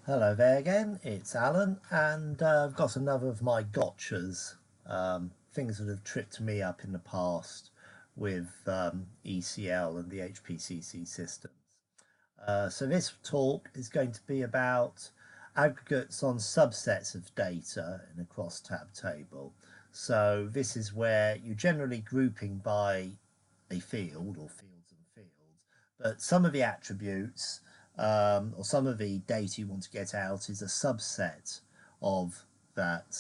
Hello there again, it's Alan, and I've got another of my gotchas, things that have tripped me up in the past with ECL and the HPCC systems. So this talk is going to be about aggregates on subsets of data in a crosstab table. So this is where you're generally grouping by a field or fields and fields, but some of the attributes or some of the data you want to get out is a subset of that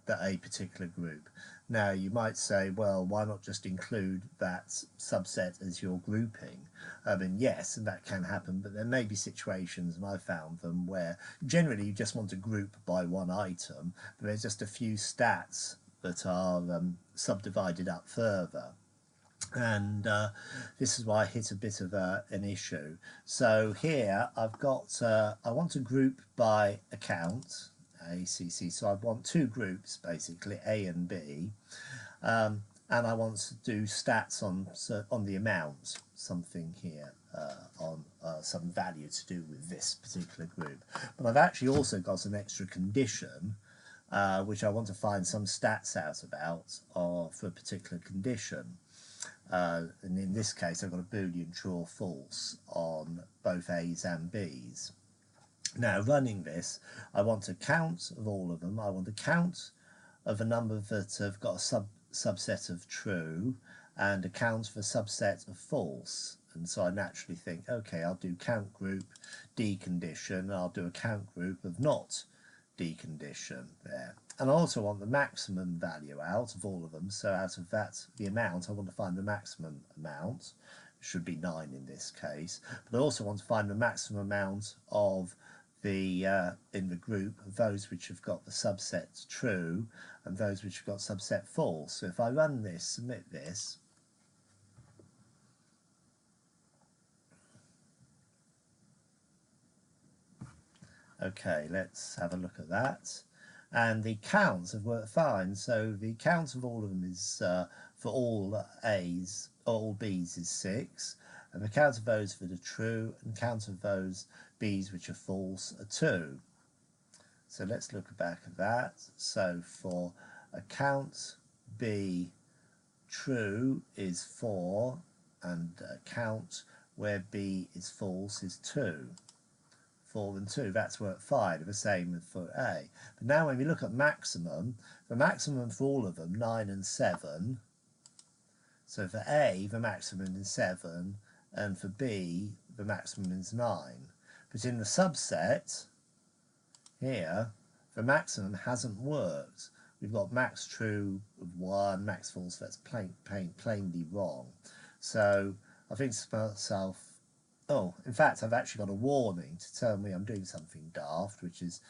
a particular group. Now you might say, well, why not just include that subset as your grouping? I mean, yes, and that can happen, but there may be situations, and I've found them, where generally you just want to group by one item, but there's just a few stats that are subdivided up further. And this is why I hit a bit of an issue. So here I've got, I want to group by account, ACC, so I want two groups basically, A and B, and I want to do stats on the amount, something here on some value to do with this particular group. But I've actually also got an extra condition which I want to find some stats out about for a particular condition. And in this case I've got a boolean true or false on both A's and B's. Now running this, I want a count of all of them. I want a count of a number that have got a subset of true and a count of a subset of false. And so I naturally think, okay, I'll do count group D condition, I'll do a count group of not D condition there. And I also want the maximum value out of all of them. So out of that, the amount, I want to find the maximum amount. It should be 9 in this case. But I also want to find the maximum amount of the in the group of those which have got the subset true and those which have got subset false. So if I run this, submit this, okay, let's have a look at that. And the counts have worked fine. So the count of all of them is for all A's, all B's is 6, and the count of those that are true and count of those B's which are false are 2. So let's look back at that. So for a count B true is 4, and a count where B is false is 2. 4 and 2, that's worked fine, the same for A. But now when we look at maximum, the maximum for all of them, 9 and 7. So for A, the maximum is 7, and for B, the maximum is 9. But in the subset, here, the maximum hasn't worked. We've got max true of 1, max false, that's plainly wrong. So I think to myself, oh, in fact, I've actually got a warning to tell me I'm doing something daft, which is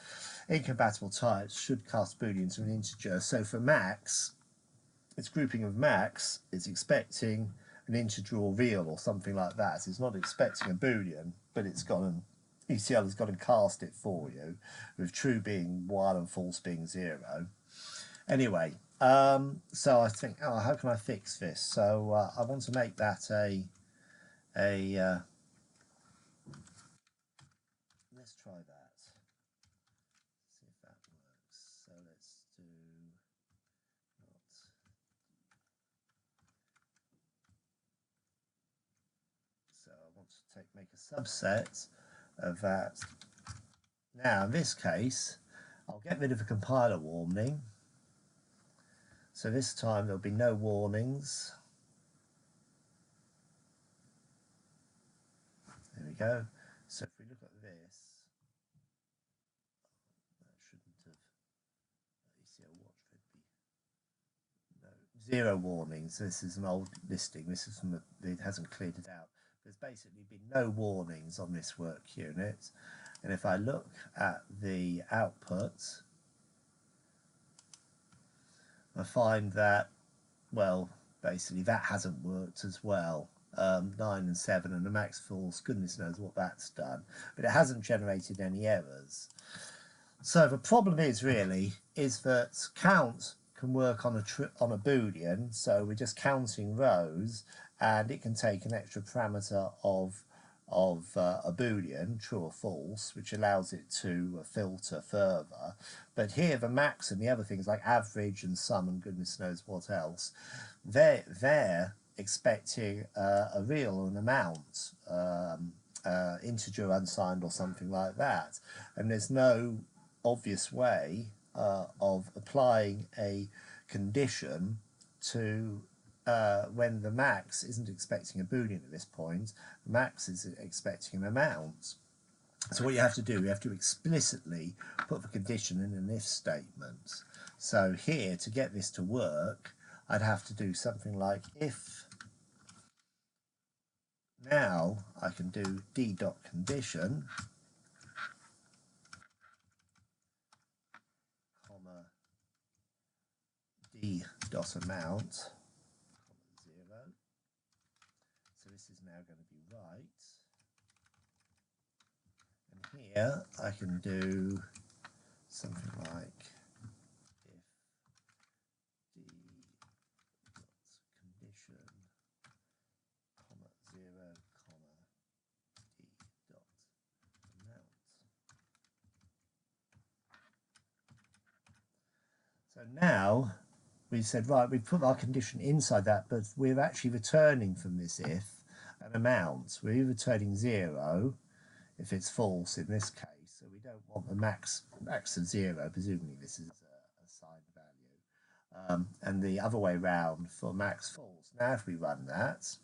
incompatible types should cast boolean to an integer. So for max, its grouping of max is expecting an integer or real or something like that. It's not expecting a boolean, but it's got an ECL has got to cast it for you, with true being 1 and false being 0. Anyway, so I think, oh, how can I fix this? So I want to make that let's try that. See if that works. So let's do not. So I want to make a subset of that. Now in this case, I'll get rid of the compiler warning. So this time there'll be no warnings. There we go. So if we look at this, that shouldn't have, ECL watch would be, no, 0 warnings. This is an old listing. This is from it hasn't cleared it out. There's basically been no warnings on this work unit. And if I look at the output, I find that, well, basically that hasn't worked as well. 9 and 7 and the max false, goodness knows what that's done, but it hasn't generated any errors. So the problem is really that count can work on a boolean, so we're just counting rows, and it can take an extra parameter of of a boolean, true or false, which allows it to filter further. But here the max and the other things like average and sum and goodness knows what else, they're expecting a real or an amount, integer unsigned or something like that. And there's no obvious way of applying a condition to when the max isn't expecting a boolean at this point, the max is expecting an amount. So what you have to do, you have to explicitly put the condition in an if statement. So here, to get this to work, I'd have to do something like if now I can do d.condition, comma d.amount, 0. So this is now going to be right. And here I can do something like if d.condition, comma 0, comma d.amount. So now we said, right, we put our condition inside that, but we're actually returning from this if an amount. We're returning 0 if it's false in this case. So we don't want the max of 0, presumably this is a signed value. And the other way round for max false. Now if we run that,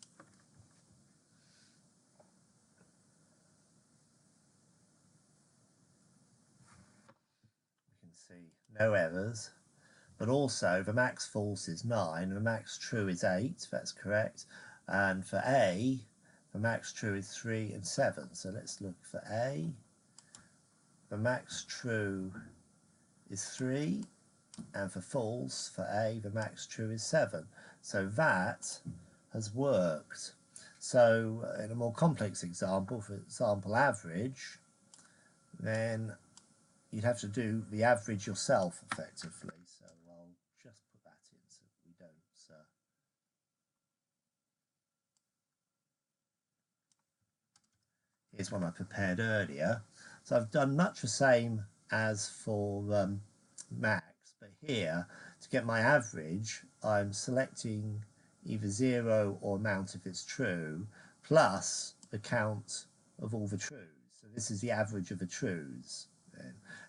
we can see no errors. But also the max false is 9, the max true is 8, that's correct. And for A, the max true is 3 and 7. So let's look for A. The max true is 3, and for false, for A, the max true is 7. So that has worked. So in a more complex example, for example average, then you'd have to do the average yourself effectively. So I'll just put that in so we don't. Here's one I prepared earlier. So I've done much the same as for max, but here to get my average, I'm selecting either 0 or amount if it's true, plus the count of all the trues. So this is the average of the trues.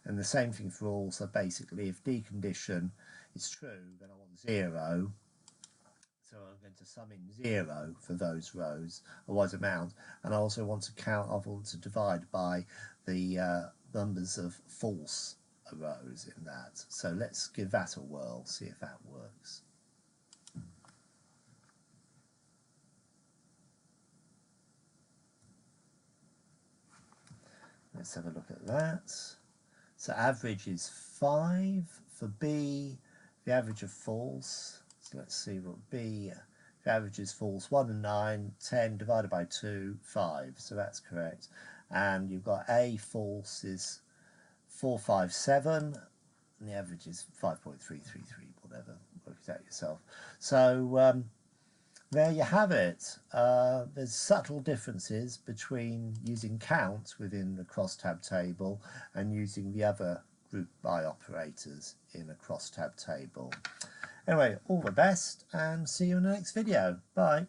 And the same thing for all. So basically if D condition is true, then I want 0. So I'm going to sum in 0 for those rows, otherwise amount. And I also want to count, I want to divide by the numbers of false rows in that. So let's give that a whirl, see if that works. Let's have a look at that. So average is 5 for B, the average of false. So let's see what B, the average is false, 1 and 9, 10 divided by 2, 5. So that's correct. And you've got A false is 457, and the average is 5.333, whatever, work it out yourself. So there you have it. There's subtle differences between using count within the crosstab table and using the other group by operators in a crosstab table. Anyway, all the best and see you in the next video. Bye.